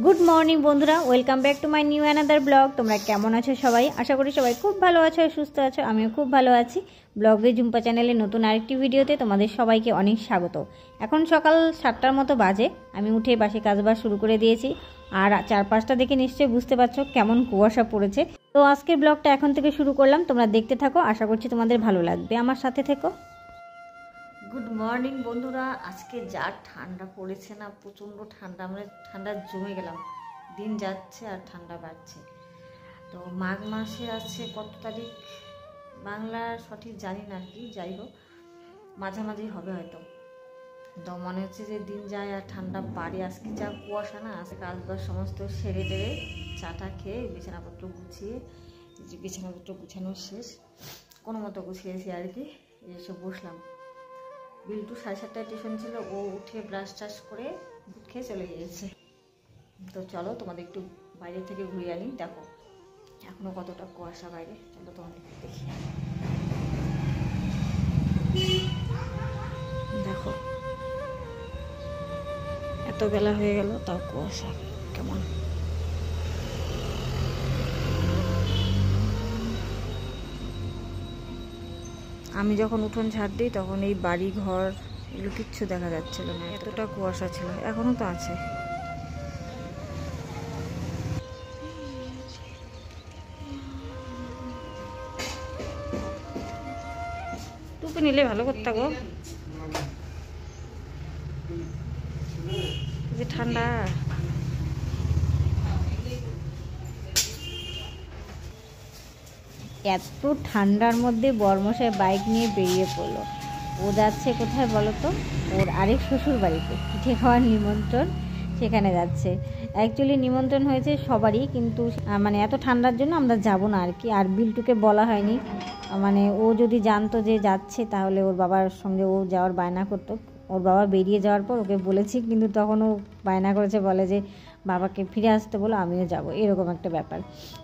Good morning बंधुरा welcome back to my new another blog. तुम्हारा केमन आछो सबाई? आशा करी सबाई खूब भालो आछो, सुस्थ आछो। आमिও खूब भालो आछि। ब्लगे झुम्पा चैनेले नतून आरेकटी भिडियोते तोमादेर सबाइके अनेक स्वागत। एखन सकाल 7टार मतो बाजे। आमि उठे बासि काजबाज शुरू करे दिएछि और चारपाशटा देखे निश्चयই बुझते पारछो केमन कुयाशा पड़ेছে। तो आजकेर ब्लगटा एखन थेके शुरू करलाम। तोमरा देखते थाको, आशा करछि तोमादेर भालो लागबे। आमार साथे থেকো। गुड मर्निंग बंधुरा। आज के जा ठंडा पड़े ना, प्रचंड ठंडा, ठंडा जमे गেলাম। दिन যাচ্ছে আর ঠান্ডা বাড়ছে। তো মাঘ মাসে আছে কত তারিখ বাংলা সঠিক জানি না, আর কি যাই হোক মাঝামাঝি হবে হয়তো। তো মনে হচ্ছে যে দিন যায় আর ঠান্ডা বাড়ে। আজকে যা কুয়াশা না, আজকে কাজবাজ সমস্ত সেরে টেরে চাটা খেয়ে বিছানাপত্র গুছিয়ে, বিছানাপত্র গুছানো শেষ, কোনো মতো গুছিয়েছি আর কি। এসে বসলাম। বিল্টু 7:30টায় টিউশন ছিল, ও উঠে ব্রাশ টাশ করে দুধ খেয়ে চলে গিয়েছে। তো চলো তোমাদের একটু বাইরে থেকে ঘুরে আনি। দেখো এখনো কতটা কুয়াশা বাইরে, চলো তোমাদের দেখি। দেখো এত বেলা হয়ে গেল তাও কুয়াশা কেমন। আমি যখন উঠোন ঝাড় দিই তখন এই বাড়ি ঘর এগুলো কিচ্ছু দেখা যাচ্ছিল না, এতটা কুয়াশা ছিল। এখনো তো আছে। টুপি নিলে ভালো করতে গো, যে ঠান্ডা। এত ঠান্ডার মধ্যে বরমশাই বাইক নিয়ে বেরিয়ে পড়লো। ও যাচ্ছে কোথায় বলো তো? ওর আরেক শ্বশুর বাড়িতে পিঠে খাওয়ার নিমন্ত্রণ, সেখানে যাচ্ছে। অ্যাকচুয়ালি নিমন্ত্রণ হয়েছে সবারই, কিন্তু মানে এত ঠান্ডার জন্য আমরা যাব না আর কি। আর বিল্টুকে বলা হয়নি, মানে ও যদি জানতো যে যাচ্ছে তাহলে ওর বাবার সঙ্গে ও যাওয়ার বায়না করতো। ওর বাবা বেরিয়ে যাওয়ার পর ওকে বলেছি, কিন্তু তখন ও বায়না করেছে, বলে যে বাবাকে ফিরে আসতে বলো, আমিও যাব, এরকম একটা ব্যাপার।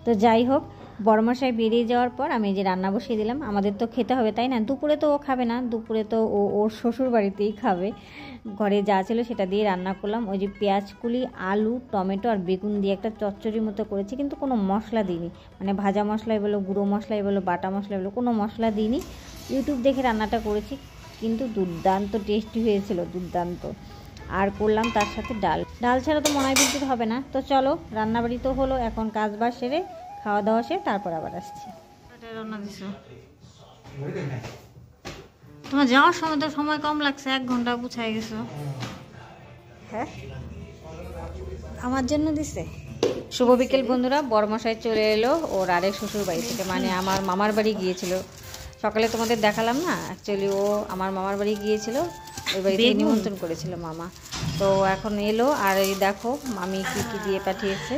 তো যাই হোক, বড়মশাই বেরিয়ে যাওয়ার পর আমি যে রান্না বসিয়ে দিলাম। আমাদের তো খেতে হবে তাই না? দুপুরে তো ও খাবে না, দুপুরে তো ও ওর শ্বশুর বাড়িতেই খাবে। ঘরে যা ছিল সেটা দিয়ে রান্না করলাম। ওই যে পেঁয়াজ কুলি, আলু, টমেটো আর বেগুন দিয়ে একটা চচ্চড়ির মতো করেছি, কিন্তু কোনো মশলা দিইনি। মানে ভাজা মশলাই বলো, গুঁড়ো মশলাই বলো, বাটা মশলাই বলো, কোনো মশলা দিইনি। ইউটিউব দেখে রান্নাটা করেছি, কিন্তু দুর্দান্ত টেস্টি হয়েছিল, দুর্দান্ত। আর করলাম তার সাথে ডাল। ডাল ছাড়া তো মনে হয় বিদ্যুৎ হবে না। তো চলো, রান্নাবাড়ি তো হলো, এখন কাজ বাজ সেরে খাওয়া দাওয়া সেরে তারপর আবার আসছি। রান্না দিছো তোমার যাওয়ার সময় তো সময় কম লাগছে, 1 ঘন্টা গুছাই গেছো। হ্যাঁ আমার জন্য দিছে। শুভ বিকেল বন্ধুরা। বড়মশাই চলে এলো ওর আরেক শ্বশুর বাড়ি থেকে, মানে আমার মামার বাড়ি গিয়েছিল। সকালে তোমাদের দেখালাম না, অ্যাকচুয়ালি ও আমার মামার বাড়ি গিয়েছিল, ওই বাড়িতে নিমন্ত্রণ করেছিল মামা। তো এখন এলো। আর এই দেখো মামি কি কি দিয়ে পাঠিয়েছে।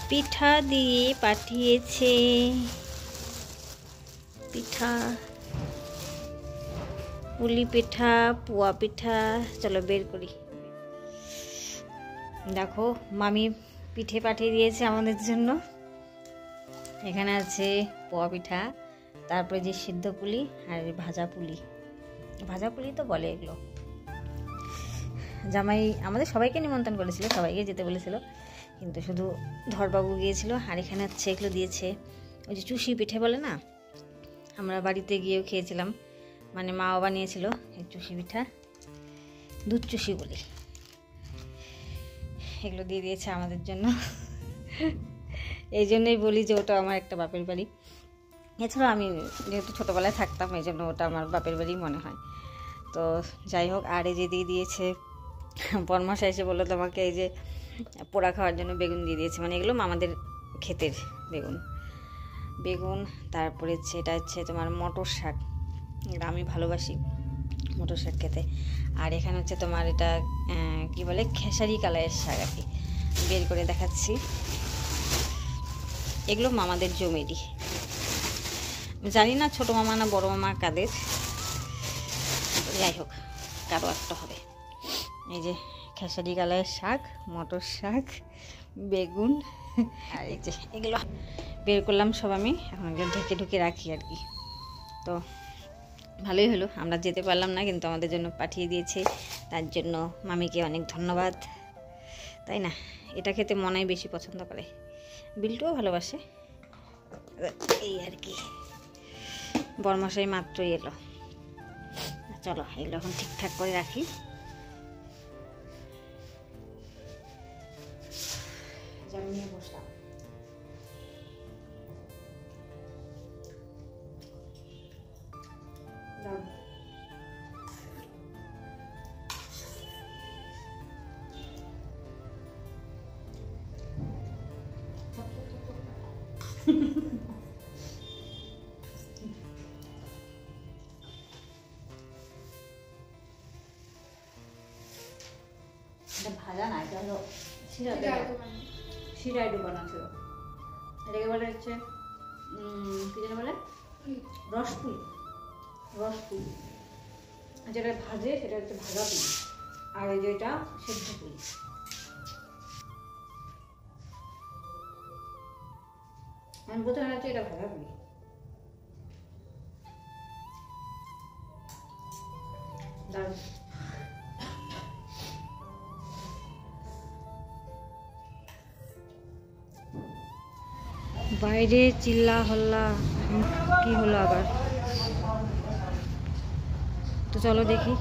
পিঠা দিয়ে পাঠিয়েছে, পিঠা, পুলি পিঠা, পোয়া পিঠা। চলো বের করি। দেখো মামি পিঠে পাঠিয়ে দিয়েছে আমাদের জন্য। এখানে আছে পোয়া পিঠা, তারপরে যে সিদ্ধ পুলি আর ভাজা পুলি। ভাজা পুলি তো বলে এগুলো। জামাই আমাদের সবাইকে নিমন্ত্রণ করেছিল, সবাইকে যেতে বলেছিল, কিন্তু শুধু ধরবাবু গিয়েছিল। আর এখানে হচ্ছে এগুলো দিয়েছে, ওই যে চুষি পিঠে বলে না, আমরা বাড়িতে গিয়েও খেয়েছিলাম, মানে মাও বানিয়েছিল এই চুষি পিঠা, দুধ চুষি বলি। এগুলো দিয়ে দিয়েছে আমাদের জন্য। এই জন্যই বলি যে ওটা আমার একটা বাপের বাড়ি। এছাড়া আমি যেহেতু ছোটোবেলায় থাকতাম, এই জন্য ওটা আমার বাপের বাড়ি মনে হয়। তো যাই হোক, আর এই যে দিয়ে দিয়েছে বরমশাই এসে বললো তোমাকে এই যে পোড়া খাওয়ার জন্য বেগুন দিয়ে দিয়েছে, মানে এগুলো আমাদের ক্ষেতের বেগুন। বেগুন, তারপরে এটা হচ্ছে তোমার মটর শাক, আমি ভালোবাসি মটর শাক খেতে। আর এখানে হচ্ছে তোমার এটা কি বলে, খেসারি কালারের শাক আর কি, বের করে দেখাচ্ছি। এগুলো মামাদের জমিরই, জানি না ছোটো মামা না বড়ো মামা কাদের, যাই হোক কারো একটা হবে। এই যে খেসারি কালারের শাক, মটর শাক, বেগুন, আর এই যে এগুলো বের করলাম সব। আমি এখন একজন ঢেকে ঢুকে রাখি আর কি। তো ভালোই হলো, আমরা যেতে পারলাম না, কিন্তু আমাদের জন্য পাঠিয়ে দিয়েছে, তার জন্য মামিকে অনেক ধন্যবাদ। তাই না? এটা খেতে মনে বেশি পছন্দ করে, বিল্টুও ভালোবাসে। এই আর কি, বরমশাই মাত্রই এলো। চলো এগুলো এখন ঠিকঠাক করে রাখি। জানি নিয়ে বসলাম। ভাজা না, এটা হলো শিরায় ডুবানো ছিল। এটাকে বলে হচ্ছে কি যেন বলে, রসপুলি। রসপুলি যেটা ভাজে সেটা হচ্ছে ভাজা পুলি, আর এই যেটা সেদ্ধ পুলি। আমি প্রথমে হচ্ছে এটা ভাজা পুলি। দারুণ। বাইরে চিল্লা হল্লা কি হলো আবার? তো চলো দেখি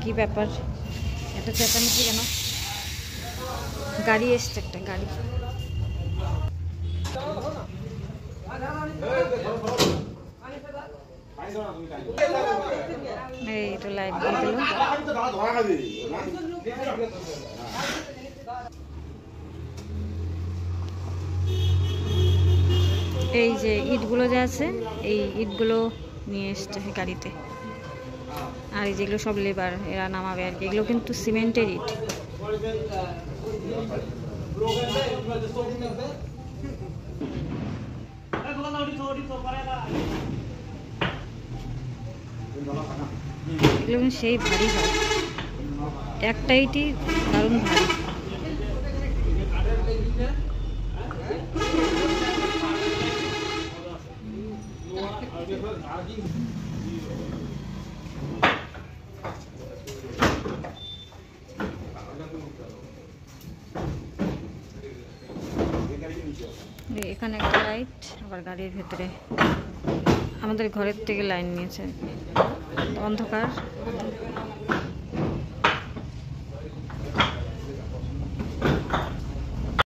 কি ব্যাপার, এত চেঁচামেচি কেন? গাড়ি এসছে, একটা গাড়ি। এই তো লাইট দিয়ে দিল। এই যে ইটগুলো যে আছে, এই ইটগুলো নিয়ে এসছে গাড়িতে। আর এই যেগুলো সব লেবার এরা নামাবে আর কি। এগুলো কিন্তু সিমেন্টের ইট। এগুলো কিন্তু সেই ভারী হয়, একটা ইটই দারুণ ভারী। এখানে একটা লাইট, আবার গাড়ির ভেতরে আমাদের ঘরের থেকে লাইন নিয়েছে, অন্ধকার।